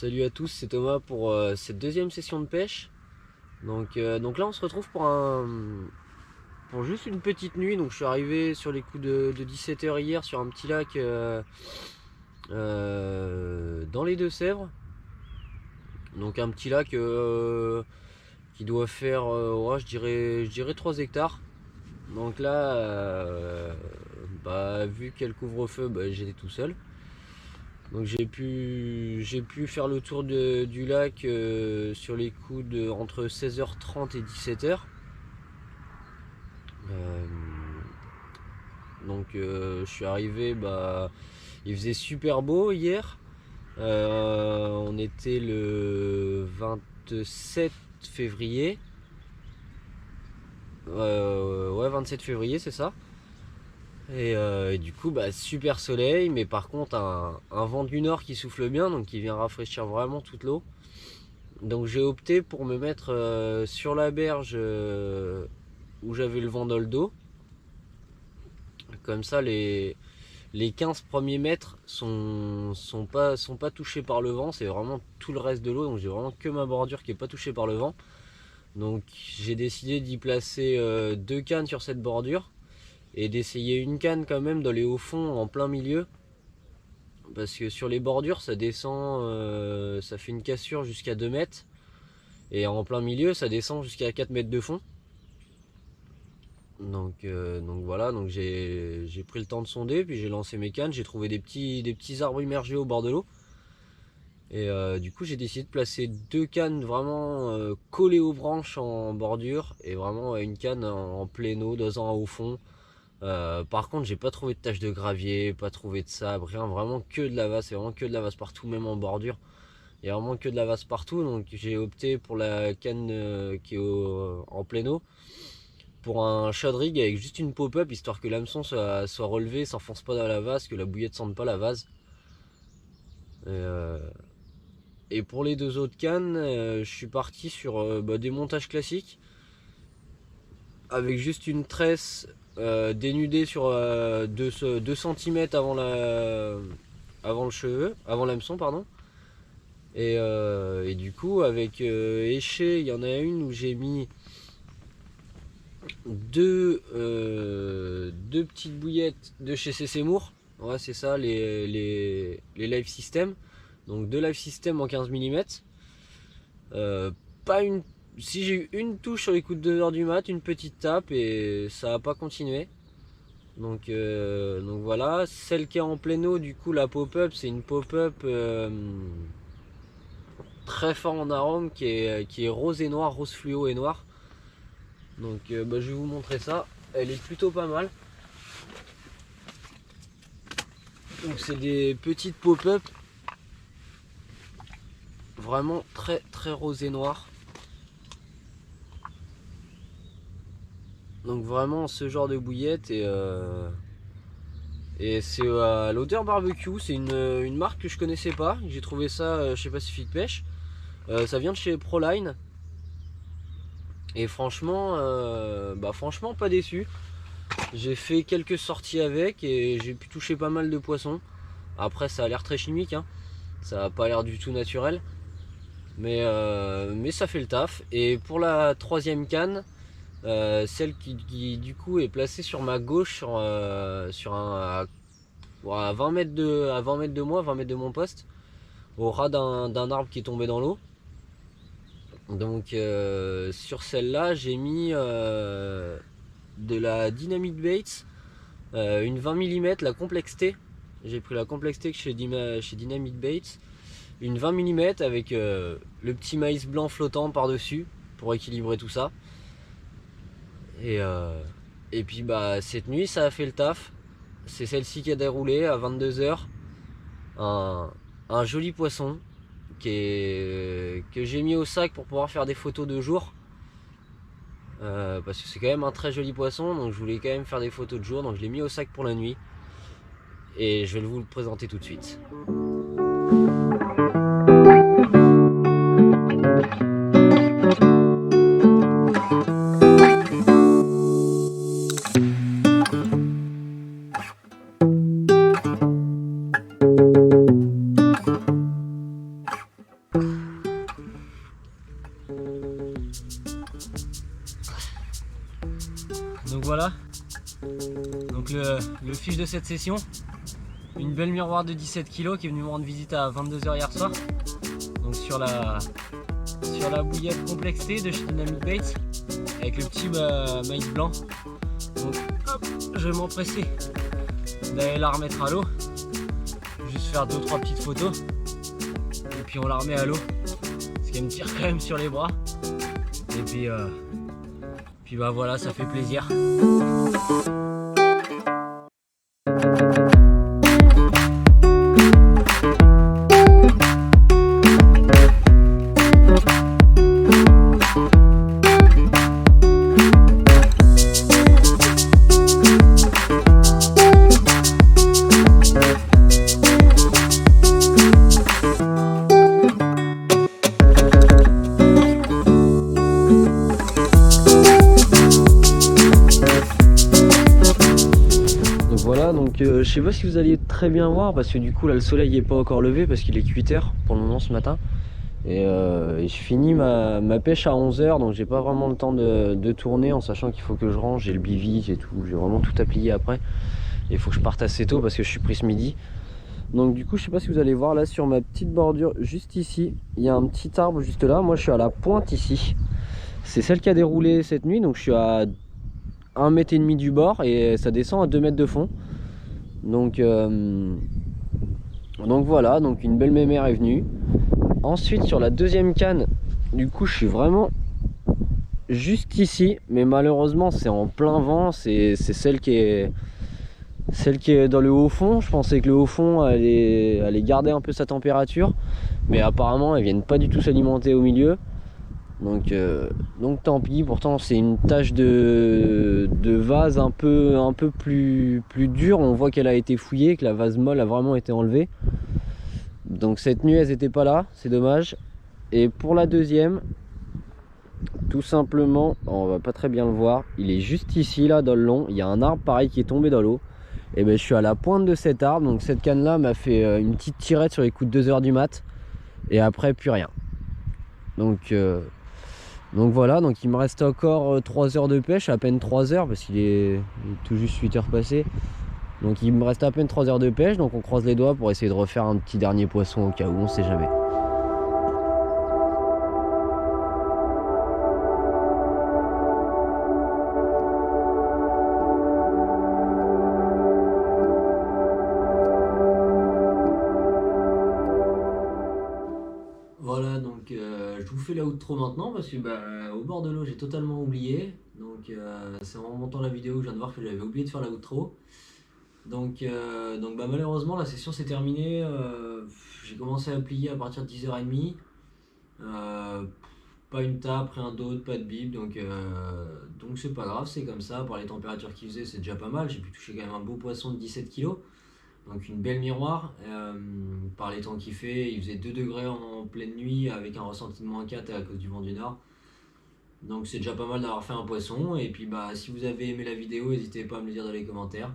Salut à tous, c'est Thomas pour cette deuxième session de pêche. Donc là on se retrouve pour juste une petite nuit. Donc je suis arrivé sur les coups de 17 h hier sur un petit lac dans les Deux-Sèvres. Donc un petit lac qui doit faire ouais, je dirais 3 hectares. Donc là vu qu'il y a le couvre-feu, j'étais tout seul. Donc j'ai pu faire le tour du lac sur les coups de entre 16h30 et 17 h. Euh, je suis arrivé, il faisait super beau hier. On était le 27 février. Ouais, 27 février, c'est ça. Et du coup, super soleil, mais par contre, un vent du nord qui souffle bien, donc qui vient rafraîchir vraiment toute l'eau. Donc j'ai opté pour me mettre sur la berge où j'avais le vent dans le dos. Comme ça, les 15 premiers mètres sont pas touchés par le vent. C'est vraiment tout le reste de l'eau. Donc j'ai vraiment que ma bordure qui est pas touchée par le vent. Donc j'ai décidé d'y placer deux cannes sur cette bordure. Et d'essayer une canne quand même d'aller au fond en plein milieu. Parce que sur les bordures, ça descend, ça fait une cassure jusqu'à 2 mètres. Et en plein milieu, ça descend jusqu'à 4 mètres de fond. Donc voilà, donc j'ai pris le temps de sonder, puis j'ai lancé mes cannes, j'ai trouvé des petits arbres immergés au bord de l'eau. Et du coup j'ai décidé de placer deux cannes vraiment collées aux branches en bordure, et vraiment une canne en pleine eau, dans un au fond. Par contre j'ai pas trouvé de taches de gravier, pas trouvé de sable, rien, vraiment que de la vase, c'est vraiment que de la vase partout, même en bordure. Il y a vraiment que de la vase partout, donc j'ai opté pour la canne qui est en pleine eau. Pour un shad rig avec juste une pop-up, histoire que l'hameçon soit relevé, s'enfonce pas dans la vase, que la bouillette sente pas la vase. Et pour les deux autres cannes, je suis parti sur des montages classiques, avec juste une tresse dénudée sur 2 cm avant le cheveu, avant l'hameçon, pardon. Et du coup, avec éché, il y en a une où j'ai mis deux petites bouillettes de chez CC Moore. Ouais, c'est ça, les Live System. Donc deux Live System en 15 mm. Pas une. Si j'ai eu une touche sur les coups de 2 h du mat, une petite tape, et ça a pas continué. Donc voilà. Celle qui est en pleine eau, du coup, la pop-up, c'est une pop-up très fort en arôme qui est rose et noir, rose fluo et noir. Donc je vais vous montrer ça. Elle est plutôt pas mal. Donc c'est des petites pop-up vraiment très très rose et noir. Donc vraiment ce genre de bouillette, et c'est à l'odeur barbecue. C'est une marque que je connaissais pas. J'ai trouvé ça chez Pacific Pêche. Ça vient de chez Proline. Et franchement pas déçu. J'ai fait quelques sorties avec et j'ai pu toucher pas mal de poissons. Après ça a l'air très chimique, hein. Ça a pas l'air du tout naturel. Mais ça fait le taf. Et pour la troisième canne, celle qui du coup est placée sur ma gauche, sur à 20 mètres de moi, 20 mètres de mon poste, au ras d'un arbre qui est tombé dans l'eau. Donc sur celle-là, j'ai mis de la Dynamite Baits, une 20 mm, la Complex T. J'ai pris la Complex T chez Dynamite Baits, une 20 mm avec le petit maïs blanc flottant par-dessus pour équilibrer tout ça. Et puis cette nuit ça a fait le taf. C'est celle-ci qui a déroulé à 22 h. Un joli poisson que j'ai mis au sac pour pouvoir faire des photos de jour. Parce que c'est quand même un très joli poisson, donc je voulais quand même faire des photos de jour, donc je l'ai mis au sac pour la nuit. Et je vais vous le présenter tout de suite. Donc le fiche de cette session, une belle miroir de 17 kg qui est venue me rendre visite à 22 h hier soir. Donc sur la bouillette complexée de chez Dynamic Baits avec le petit maïs blanc. Donc hop, je vais m'empresser d'aller la remettre à l'eau, juste faire 2-3 petites photos et puis on la remet à l'eau parce qu'elle me tire quand même sur les bras. Et puis bah voilà, ça fait plaisir. Je sais pas si vous alliez très bien voir parce que du coup là le soleil n'est pas encore levé parce qu'il est 8 h pour le moment ce matin et je finis ma pêche à 11 h, donc j'ai pas vraiment le temps de tourner en sachant qu'il faut que je range, j'ai le bivy, j'ai tout, j'ai vraiment tout à plier après et il faut que je parte assez tôt parce que je suis pris ce midi. Donc du coup je sais pas si vous allez voir là sur ma petite bordure juste ici, il y a un petit arbre juste là, moi je suis à la pointe ici, c'est celle qui a déroulé cette nuit, donc je suis à 1,5 m du bord et ça descend à 2 mètres de fond. Donc voilà, donc une belle mémère est venue. Ensuite sur la deuxième canne, du coup je suis vraiment juste ici, mais malheureusement c'est en plein vent, c'est celle qui est dans le haut fond. Je pensais que le haut fond allait garder un peu sa température, mais apparemment elles viennent pas du tout s'alimenter au milieu. Donc tant pis, pourtant c'est une tache de vase un peu plus dure, on voit qu'elle a été fouillée, que la vase molle a vraiment été enlevée. Donc cette nuit elles n'étaient pas là, c'est dommage. Et pour la deuxième, tout simplement, on va pas très bien le voir, il est juste ici là dans le long, il y a un arbre pareil qui est tombé dans l'eau. Et ben je suis à la pointe de cet arbre, donc cette canne là m'a fait une petite tirette sur les coups de 2 h du mat. Et après plus rien. Donc voilà, donc il me reste encore 3 heures de pêche, à peine 3 heures parce qu'il est tout juste 8 heures passées. Donc il me reste à peine 3 heures de pêche, donc on croise les doigts pour essayer de refaire un petit dernier poisson au cas où, on sait jamais. Voilà, donc je vous fais la outro maintenant parce que au bord de l'eau j'ai totalement oublié. Donc c'est en montant la vidéo que je viens de voir que j'avais oublié de faire la outro. Donc malheureusement la session s'est terminée. J'ai commencé à plier à partir de 10 h 30. Pas une tape, rien d'autre, pas de bib, donc c'est pas grave, c'est comme ça. Par les températures qu'il faisait, c'est déjà pas mal. J'ai pu toucher quand même un beau poisson de 17 kg. Donc une belle miroir. Par les temps qu'il fait, il faisait 2 degrés en pleine nuit avec un ressenti de -4 à cause du vent du nord. Donc c'est déjà pas mal d'avoir fait un poisson. Et puis si vous avez aimé la vidéo, n'hésitez pas à me le dire dans les commentaires.